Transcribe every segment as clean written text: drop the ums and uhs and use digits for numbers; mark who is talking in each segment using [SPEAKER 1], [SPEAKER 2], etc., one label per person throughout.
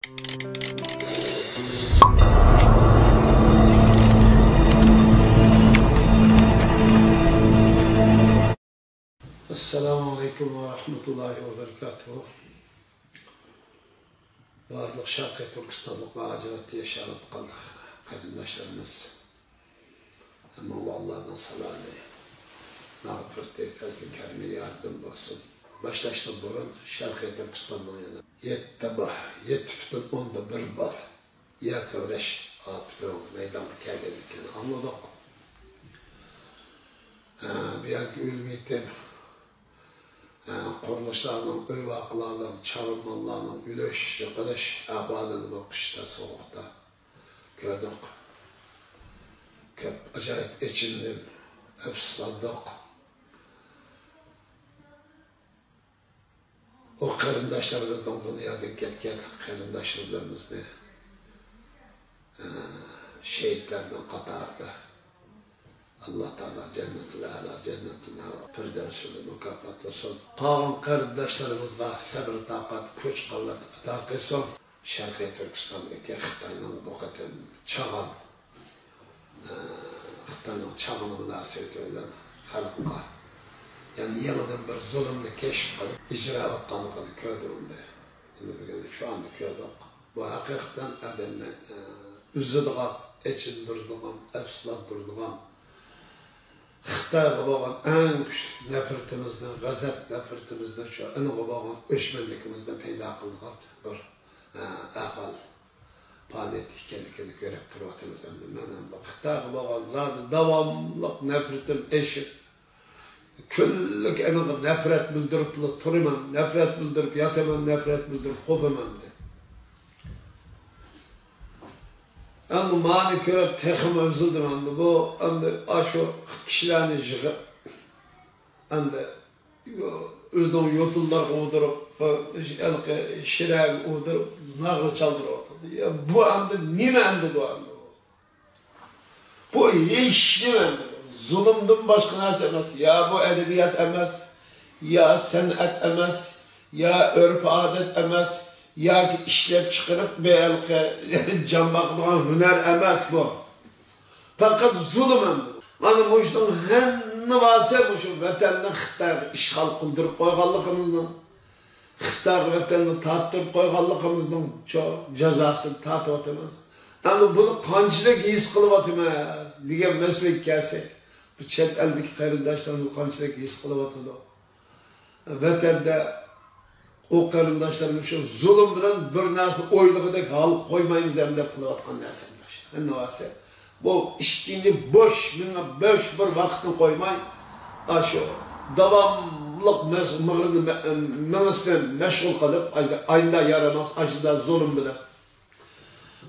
[SPEAKER 1] Esselamu Aleyküm ve Rahmetullahi ve Berekatuhu. Barlık Şarkı Türkistanlık maceratta yaşayarak kaldık kardeşlerimiz. Ama Allah'tan salatı, mağfireti, fazl-ı kerime yardım baksın. Başlaştı burun Şarkı Türkistan'dan yana. Yettiftin onda bir bar. Ya kavreş, aptın meydan kâgellikini anladık. Bir yanki ülmeyten, kuruluşlarının, öy vakılarının, çarınmalarının, üleş, yıkılış, abadını bu kışta, soğukta gördük. Köp acayip içindim, öpslandık. O karındaşlarımızdan dünyada ketken karındaşlarımızdı. Şehitlerden katardı. Allah Teala cennet-ül âlâ, cennet-ül mevâ, firdevs'ül mükafatlasın. Kalan kardeşlerimizle sabır, takat, güç, kuvvet ata kılsın. Şarkı Türkistan'daki Xitay'ın bu kadar çağın, Xitay'ın çağını münasebet edilen halk'a, yani yeniden bir zulümle keşif kılıp, icra etkanlıkını köydüğünde, yani şu anda köydük. Bu hakikaten adamla üzüldüğüm, içindirdiğim, efslandırdiğim, Xitay'a olan en güçlü nefretimizden, gazap nefretimizden, şu en olan öşmenlikimizden peyda kıldık bir ahval faaliyet hikayelikini görüp durvatımız hem Xitay'a olan zaten devamlılık nefretim eşit. Küllük en nefret bildirip turmam, nefret bildirip yatamam, nefret bildirip kopamam. Yani mani körep tekim üzüldüm anda bu anda şu kişilerini jıgı anda özden yotullar uğdurup şirek uğdurup nağlı çaldırıp ya bu anda nime anda bu anda bu hiç nime anda zulümdün başka nasıl emez ya bu edebiyat emez ya sanat emez ya örf adet emez ya ki işlep çıkarıp belki cambaklığa hüner emez bu. Fakat zulüm bana bu işten hem varsa bu şu vatanını Xitay işgal kıldırıp koyganlıkımızdan Xitay vatanını tattırıp koyganlıkımızdan çok cezasını tatip atamaz. Ama bunu kançılık his kılıp atamaz diye meslek gelsek bu çet eldeki kardeşlerimiz kançılık his kılıp atıldı. Vatanda o karındaşlarımız şu zulüm bilen bir narsa oyluğudaki alıp koymayımız hem de kılıvatkan narsanlar. Ne varsa bu işkini boş bir vakitini koymayın. Şu devamlık mağazını meşgul kalıp ayında yaramaz, acıda zulüm bile.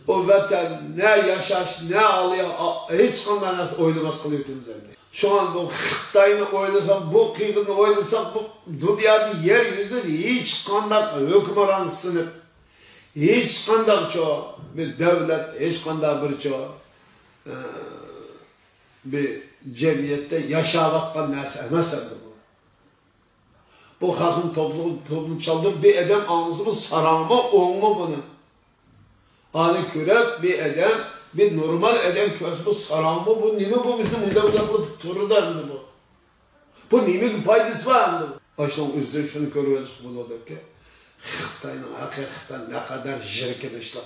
[SPEAKER 1] O vatan ne yaşaş, ne ağlıyor, hiç kandan narsa oylamaz kılıyordunuz hem de. Şu an bu Xitay'ını oylasam, bu kıyını oylasam, bu dünyada yeryüzünde hiç kandak hükümran sınıf, hiç kandak çoğu bir devlet, hiç kandak bir çoğu bir cemiyette yaşamaktan neyse emezsen bu. Bu halkın toplum çaldır bir edem ağzımı sarama olma bunu. Hani kürek bir edem, bir normal eden közü saramı bu nimi bu bizim uzaklık turu da bu. Bu nimi faydası var mı? Baştan üstüne şunu görüyoruz bu ki Xitay'ın hakikaten ne kadar jirkedeşlik,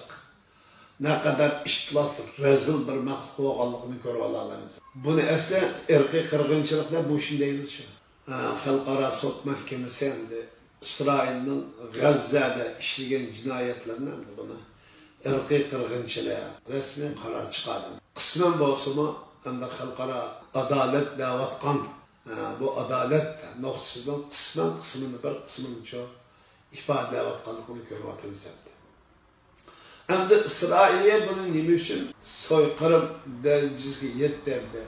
[SPEAKER 1] ne kadar iştlaslık, rezil bir mahvolganlığını görüp alalımız. Bunu esne erkek kırgınçılıkla bu işin değiliz şu. Halkara Sot Mahkemesi hem de İsrail'in Gazze'de işleyen cinayetlerinden de bunu erkek kırgınçılığa resmen karar çıkardı. Kısmen bu olsa hem de halkara adalet davatkan bu adalet noktasından kısmını bir kısmını çok ifade davatkanlıkını görüyoruz. Hem de İsrail'e bunun nemi için soykırım derecesi yeterli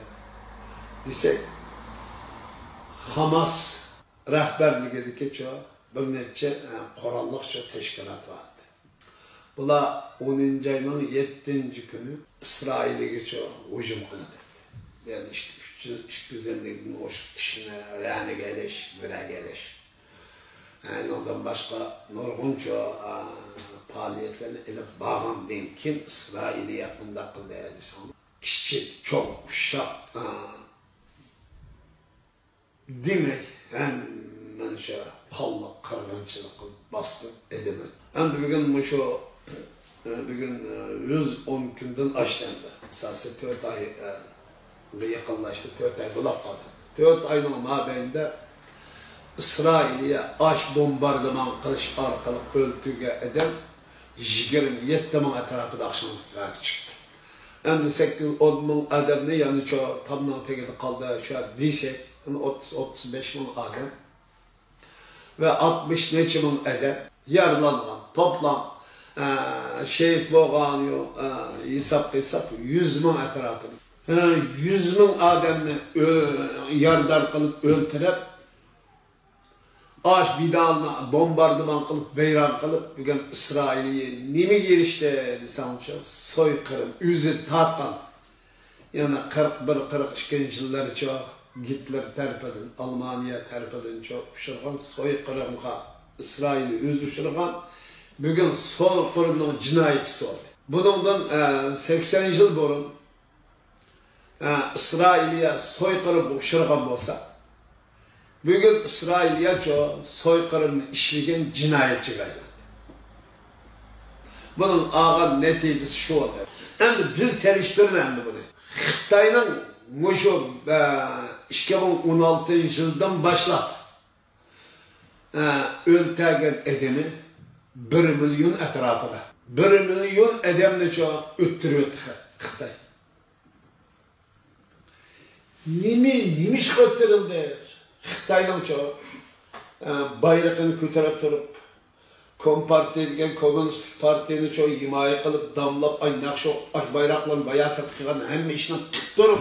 [SPEAKER 1] desek Hamas rehberliğindeki çok bir nece korallık çok teşkilat vardı. Bula 10. ayının 7. günü İsrail'e geçiyor, hücum kıldı. Yani iş güzelliğinin hoş kişine râne geliş, bire geliş. Yani ondan başka nurgunca faaliyetlerini edip bağım değil. Kim İsrail'i yakında kıldaydı sana. Küçük, çok uşak demek hemen şey pallık, kırgınçılık bastı edemedi. Hem de bugün şu bugün 110 günden açtığında esası 4 ay yakınlaştı, 4 ay bulak kaldı. 4 ayın mabeyinde İsrail'e aş bombardıman kılıç arkalık öldüğü eden 27 min etrafında akşamlıklar çıktı. Hem de 8-10 min adamını yani çok tamdan tekide kaldı şu an diysek 30-35 min adam ve 60 neçe min adam yaralanan toplam şehit boğanıyor hesap 100 min etrafında 100 min adamını yardar kılıp öldürüp aş bidalına bombardıman kılıp, veyran kılıp, bugün İsrail'i nimi girişte desanca soykırım, üzü tatkan. Yani 41-42 yılları çok Hitler terpedin, Almanya terpedin çok uşurgan soykırımga İsrail'i üz uşurgan, bugün soykırımın cinayetçisi oldu. Bundan 80 yıl burun İsrail'e soykırım uşurgan olsa, bugün İsrail'e çok soykırımını işleyen cinayetçi gayret. Bunun ağa neticesi şu oldu. Hem de biz seliştirmeyelim bunu. Xitay'ın şu 2016 yıldan başlap öldürgen edemi 1 milyon etrafında. 1 milyon edemle çok öttürüyor Xitay. Nimiş öttürüldü? Xitay'ın çok bayrağını kötürüp durup Komparti degan Komünist Partiyani çok himaye kılıp damlap aynak şu bayraklarını bayağı tıkıgan hem işini tutup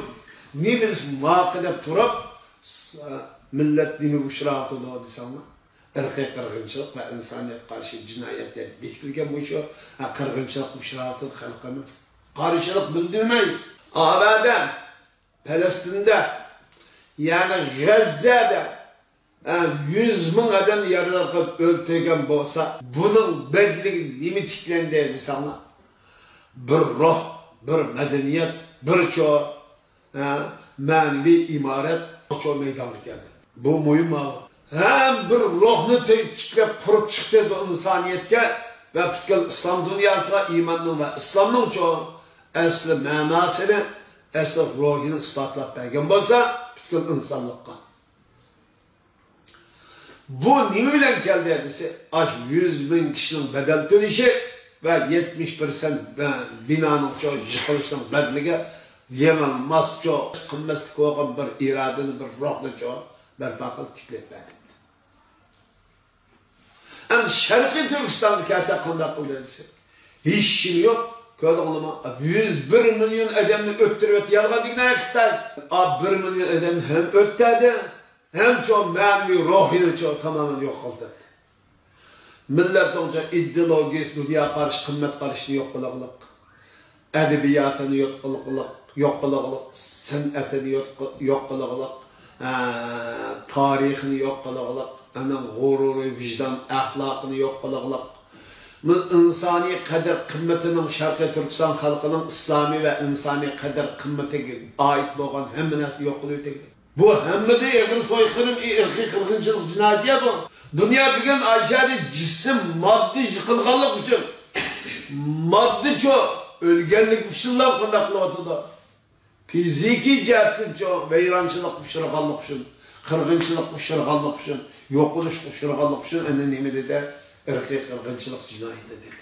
[SPEAKER 1] ne biz muhakkedep durup millet nimi uşrağı oldu desem ırkı kırgınçılık ve insaniyet karşı cinayetler bekilgen bu şu kırgınçılık uşrağı halkımız karşılık bildirmeyi Ağabey'den Palestin'de yani Gazze'de 100 min adam yarılarıp öldürgen bolsa, bunun bedligi nimi tiklendi sana? Bir ruh, bir medeniyet, bir çoğu manevi imaret, çoğu meydanlık geldi. Bu mühim abi. Hem bir ruhunu tiklep kurup çıktı insaniyetke ve bütün İslam dünyasına imanın ve İslam'ın çoğu aslı manasını, aslı ruhunu ispatlap bergen bolsa, bütün insanlıkka. Bu nimi bilen geldi edisi? 100 bin kişinin bedel dönüşü ve 70% binanın çoğu yıkılışının bedlige yemilmez çoğu kımmeslik olan bir iradını, bir ruhunu çoğu berfakıl tikletmedi. Yani Şerqi Türkistan'ı kelse kondak kıldı edisi. Hiç şey yok. Köydü olma 101 milyon adamını öttürüp yalgan digine Xitay. 1 milyon adam hem öttedi. Hem çok manevi ruhunu çok tamamen yok oldu. Millet onca ideolojisi, dünya karşı, kımmet karşı yok kılıklık. Edebiyatını yok kılıklık. Sanatını yok kılıklık. Tarihini yok kılıklık. Gururu, vicdan, ahlakını yok kılıklık. İnsani kader kımmetinin Şarkı Türkistan halkının İslami ve insani kader kımmetine ait olan hem nesli yok kılıklık. Bu hem de egri soykırım, ırkı kırgınçılık cinayetiye bu. Dünya bugün aşağıda cisim, maddi yıkılganlık için, maddi çok, ölgenlik ışınlar kundaklıvatıda. Fiziki cihetin çok, veyrançılık ışırganlık için, kırgınçılık ışırganlık için, yokuluş ışırganlık için, önemli de ırkı kırgınçılık cinayeti dedi.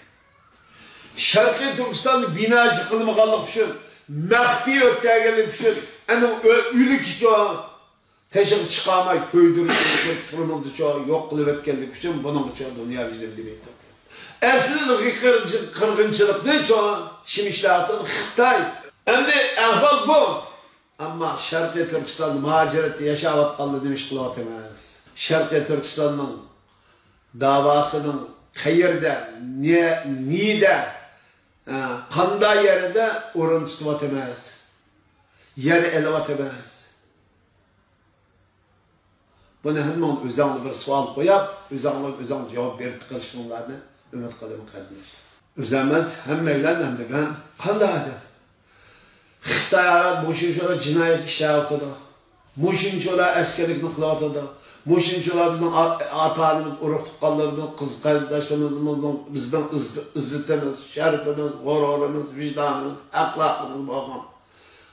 [SPEAKER 1] Şarkı Türkistan'ın bina yıkılmaganlık için, mehdi öttegelik için, ülük çoğu teşhir çıkamay köydürüp turuldu çoğu yok kılıp etkenlik için bunun çoğu dünya bizden demektir. Aslında kırgınçılık ne çoğu şimişlatın Xitay. Hem de ahval bu. Ama Şarkı Türkistan'ın muhacireti yaşavat kaldı demiş kılavat emez. Şarkı Türkistan'ın davasının hayırda, nide, kanda yerinde orun tutuvat emez. Yer elevat emez. Buni hamma o'zingni bir savol qo'yib, o'zing javob berib qilishinglarni umid qilaman qardoshlar. O'zimiz hammanglar hamda ben qanday edi? Xitoy avval mushunchalar jinoyat ishlayotdi. Mushunchalar askarlikni qilyotdi. Mushunchalar bizning ota-onamiz urug' tuqqanlarimiz, qiz qarindoshlarimizning bizning izzatimiz, sharafimiz, g'ururimiz, vijdonimiz, axloqimiz bo'lgan.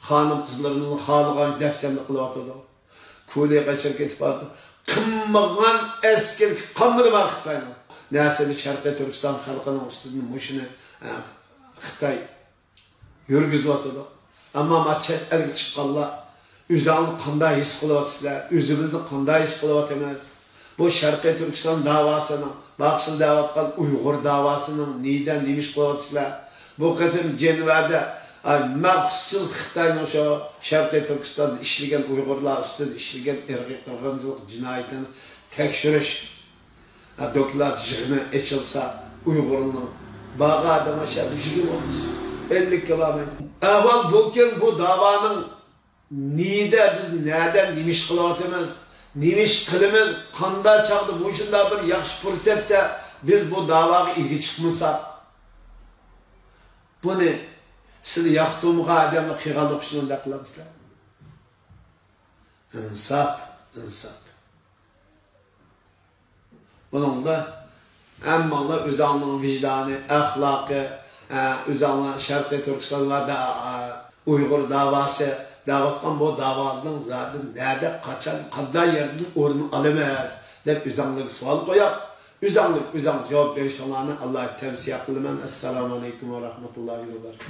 [SPEAKER 1] Xonim qizlarimizni xohlagan dafsanni qilyotdi. Ko'ylak qachar ketib bordi. Qimmagan askar qamiri bor Xitoyning. Nasib Sharqiy Turkiston xalqining ustidan mushuni Xitoy yurgizyotdi. Ammo chet elga chiqqanlar o'zingni qanday his qilyapsizlar? O'zimizni qanday his qilyapmiz? Bu Sharqiy Turkiston davosining, baqsil davatgan Uyg'ur davosining neydan nemish qilyapsizlar? Bu qatim Jenevada maxsus Xitoyning shu Sharqiy Turkistonda ishlagan Uyg'urlar ustida ishlagan irqiy qirg'inchilik jinoyatini tekshirish doklat yig'ini ochilsa Uyg'urning bağı adama şartı yig'in olmuş. 50 kilometre. Avval bu davanın neyde biz nereden nemiş kılavatımız, nemiş kılımız, kanda çaktı bu şunda bir yaxşı fırsatda biz bu davaya ilgi çıkmasak. Bunu sizi yaktığımıza adamla kıygalık şununda kılamızlar. İnsaf. Bunun da amma özünün vicdanı, ahlakı, özünün Şarkı Türkistanlarda Uygur davası, davatkan bu davanın zaten nerede, kaçan, qanday yerden orunu alamaz deb özünlük sual koyup, özünlük cevap verişlerini Allah'a tavsiye kılman. Esselamu Aleyküm ve Rahmetullahi ve Berekatuhu.